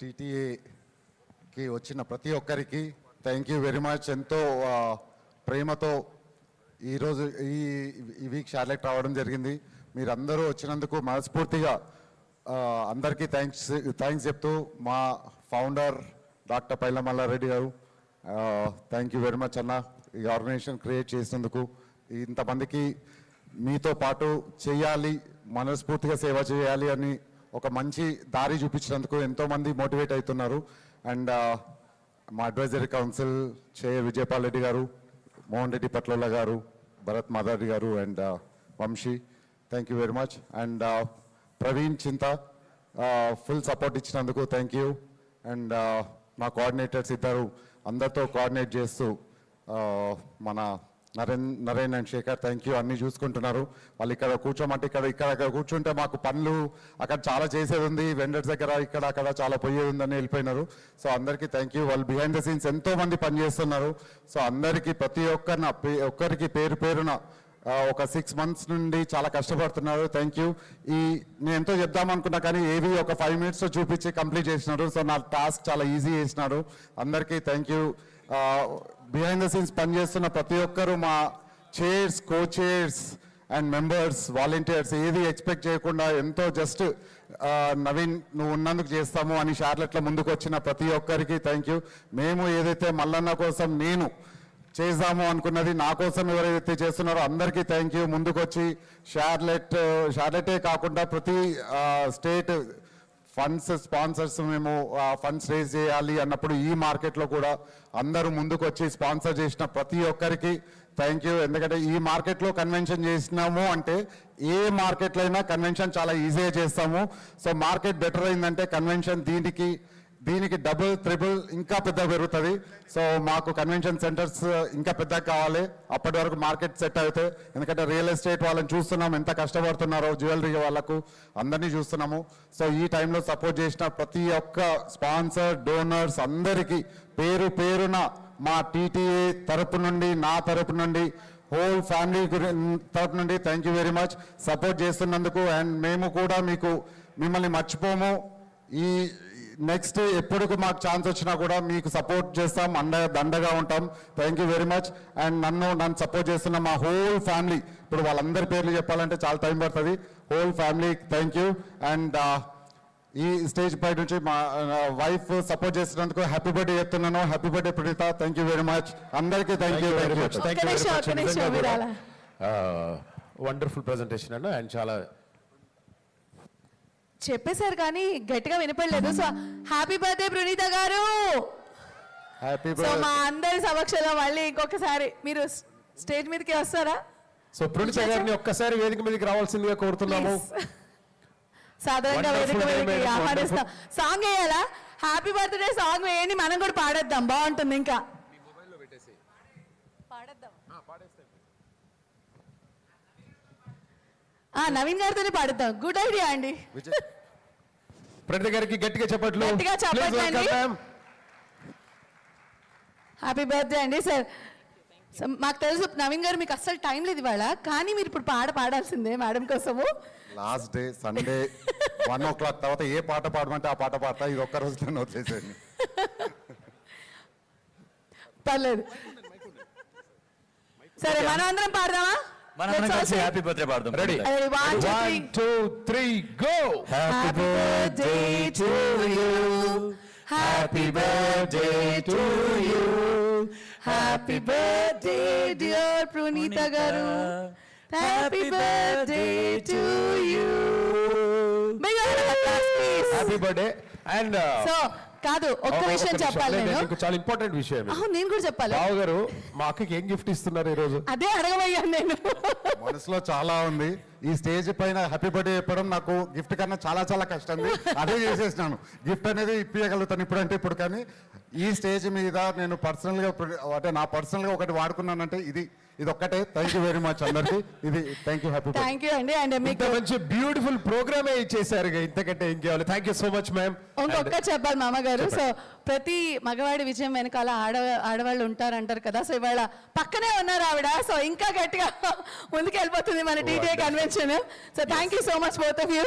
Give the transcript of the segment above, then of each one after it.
టీటీఏకి వచ్చిన ప్రతి ఒక్కరికి థ్యాంక్ యూ వెరీ మచ్. ఎంతో ప్రేమతో ఈరోజు ఈ వీక్ షార్లెట్ రావడం జరిగింది. మీరందరూ వచ్చినందుకు మనస్ఫూర్తిగా అందరికీ థ్యాంక్స్ చెప్తూ మా ఫౌండర్ డాక్టర్ పైల మల్లారెడ్డి గారు థ్యాంక్ యూ వెరీ మచ్ అన్న, ఈ ఆర్గనైజేషన్ క్రియేట్ చేసినందుకు. ఇంతమందికి మీతో పాటు చేయాలి, మనస్ఫూర్తిగా సేవ చేయాలి అని ఒక మంచి దారి చూపించినందుకు ఎంతోమంది మోటివేట్ అవుతున్నారు. అండ్ మా advisory council chair Vijayapal Reddy garu, Mohan Reddy Patlola garu, Bharat Madhav garu and Vamshi, thank you very much. And Praveen Chinta full support ఇచ్చినందుకు థ్యాంక్ యూ. అండ్ మా కోఆర్డినేటర్స్ ఇద్దరు అందరితో కోఆర్డినేట్ చేస్తూ మన Naren and Shekhar thank you. అన్నీ చూసుకుంటున్నారు. వాళ్ళు ఇక్కడ కూర్చోమంటే ఇక్కడ కూర్చుంటే మాకు పనులు అక్కడ చాలా చేసేది ఉంది, వెండర్స్ దగ్గర ఇక్కడ అక్కడ చాలా పోయేది ఉందని వెళ్ళిపోయినారు. సో అందరికీ థ్యాంక్ యూ. వాళ్ళు బిహైండ్ ద సీన్స్ ఎంతో మంది పనిచేస్తున్నారు. సో అందరికీ ప్రతి ఒక్కరికి పేరు పేరున ఒక 6 months నుండి చాలా కష్టపడుతున్నారు. Thank you. నేను ఎంతో చెప్దామనుకున్నా కానీ ఏవి ఒక 5 minutes చూపించి కంప్లీట్ చేసినారు. సో నా టాస్క్ చాలా ఈజీ చేసినారు. అందరికీ thank you. Behind the scenes పనిచేస్తున్న ప్రతి ఒక్కరు, మా chairs, co chairs and members, volunteers, ఏది ఎక్స్పెక్ట్ చేయకుండా ఎంతో జస్ట్ నవీన్ నువ్వు ఉన్నందుకు చేస్తాము అని షార్లెట్లో ముందుకు వచ్చిన ప్రతి ఒక్కరికి థ్యాంక్ యూ. మేము ఏదైతే మల్లన్న కోసం నేను చేద్దాము అనుకున్నది, నా కోసం ఎవరైతే చేస్తున్నారో అందరికీ థ్యాంక్ యూ. ముందుకు వచ్చి షార్లెటే కాకుండా ప్రతి స్టేట్ స్పాన్సర్స్ మేము ఫండ్స్ రేజ్ చేయాలి అన్నప్పుడు ఈ మార్కెట్లో కూడా అందరూ ముందుకు వచ్చి స్పాన్సర్ చేసిన ప్రతి ఒక్కరికి థ్యాంక్ యూ. ఎందుకంటే ఈ మార్కెట్లో కన్వెన్షన్ చేసినాము అంటే ఏ మార్కెట్లో అయినా కన్వెన్షన్ చాలా ఈజీగా చేస్తాము. సో మార్కెట్ బెటర్ అయిందంటే కన్వెన్షన్ దీనికి డబుల్ ట్రిపుల్ ఇంకా పెద్దగా పెరుగుతుంది. సో మాకు కన్వెన్షన్ సెంటర్స్ ఇంకా పెద్దగా కావాలి. అప్పటి వరకు మార్కెట్ సెట్ అవుతాయి. ఎందుకంటే రియల్ ఎస్టేట్ వాళ్ళని చూస్తున్నాం ఎంత కష్టపడుతున్నారో, జ్యువెలరీ వాళ్ళకు అందరినీ చూస్తున్నాము. సో ఈ టైంలో సపోర్ట్ చేసిన ప్రతి ఒక్క స్పాన్సర్, డోనర్స్ అందరికీ పేరు పేరున మా టీటీఏ తరపు నుండి, నా తరపు నుండి, హోల్ ఫ్యామిలీ తరపు నుండి thank you very much support చేస్తున్నందుకు. అండ్ మేము కూడా మిమ్మల్ని మర్చిపోము. ఈ నెక్స్ట్ ఎప్పుడు మాకు ఛాన్స్ వచ్చినా కూడా మీకు సపోర్ట్ చేస్తాం, దండగా ఉంటాం. Thank you very much. And నన్ను సపోర్ట్ చేస్తున్న మా హోల్ ఫ్యామిలీ, ఇప్పుడు వాళ్ళందరి పేర్లు చెప్పాలంటే చాలా టైం పడుతుంది. Whole family thank you. And ఈ స్టేజ్ పై నుంచి మా వైఫ్ సపోర్ట్ చేసినందుకు హ్యాపీ బర్త్డే చెప్తున్నాను. Happy birthday Praneetha. Thank you very much. అందరికీ thank you very much. Wonderful presentation అన్న. అండ్ చాలా చెప్పేశారు కానీ గట్టిగా వినపడలేదు. సో హ్యాపీ బర్త్డే ప్రణీత గారు. సో మా అందరి సమక్షంలో మళ్ళీ ఇంకొకసారి మీరు స్టేజ్ మీదకి వస్తారా? సో ప్రణీత గారిని ఒక్కసారి వేదిక మీదకి రావాల్సిందిగా కోరుతున్నాము. సాధారణంగా వేదిక మీదకి ఆహ్వానిస్తాం. సాంగ్ వేయాలా? హ్యాపీ బర్త్డే సాంగ్ వేయండి, మనం కూడా పాడేద్దాం, బాగుంటుంది. ఇంకా నవీన్ గారితోనే పాడుతాం. గుడ్ ఐడియా అండి. ప్రణీత గారికి గట్టిగా చెప్పట్లు. హ్యాపీ బర్త్డే అండి సార్. మాకు తెలుసు నవీన్ గారు మీకు అస్సలు టైం లేదు ఇవాళ, కానీ మీరు ఇప్పుడు పాడాల్సిందే మేడం కోసము. లాస్ట్ డే సండే 1 o'clock తర్వాత ఏ పాట పాడమంటే ఆ పాట పాడతా. ఇది ఒక్క రోజులో వచ్చేసేయండి. పర్లేదు. సరే మనం అందరం పాడదామా? హ్యాపీ బర్త్డే పాడదాం. Ready? 1 2 3 go. Happy birthday to you, happy birthday to you, happy birthday dear Praneetha garu, happy birthday to you. Happy birthday. And so కాదు, ఒక్క విషయం చెప్పాలి. నేను చాలా ఇంపార్టెంట్ విషయం. నేను కూడా చెప్పాలి. బావ గారు మా అక్కకి ఏం గిఫ్ట్ ఇస్తున్నారు ఈ రోజు? అదే అడగబోయాను నేను. మనసులో చాలా ఉంది. ఈ స్టేజ్ పైన హ్యాపీ బర్త్డే చెప్పడం నాకు గిఫ్ట్ కన్నా చాలా చాలా కష్టం. అదే చేసేసినాను. గిఫ్ట్ అనేది ఇప్పించగలుగుతాను ఇప్పుడు ఇప్పుడు. కానీ ఈ స్టేజ్ మీద నేను పర్సనల్గా అంటే నా పర్సనల్గా ఒకటి వాడుకున్నానంటే ఇది ఒక్కటే. థ్యాంక్ యూ వెరీ మచ్ అందరికి. ఇది thank you. Happy thank you అండి. అండ్ మీకు మంచి బ్యూటిఫుల్ ప్రోగ్రామే ఇచ్చేసారు. ఇంతకంటే ఏం కావాలి? Thank you so much ma'am. ఇంకొక చెప్పాలి మామగారు. సో ప్రతి మగవాడి విజయం వెనకాల ఆడవాళ్ళు ఉంటారంటారు కదా. సో ఇవాళ పక్కనే ఉన్నారు ఆవిడ. సో ఇంకా గట్టిగా ముందుకు వెళ్ళిపోతుంది మన TTA convention. So thank you so much both of you.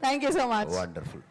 Thank you so much. Wonderful.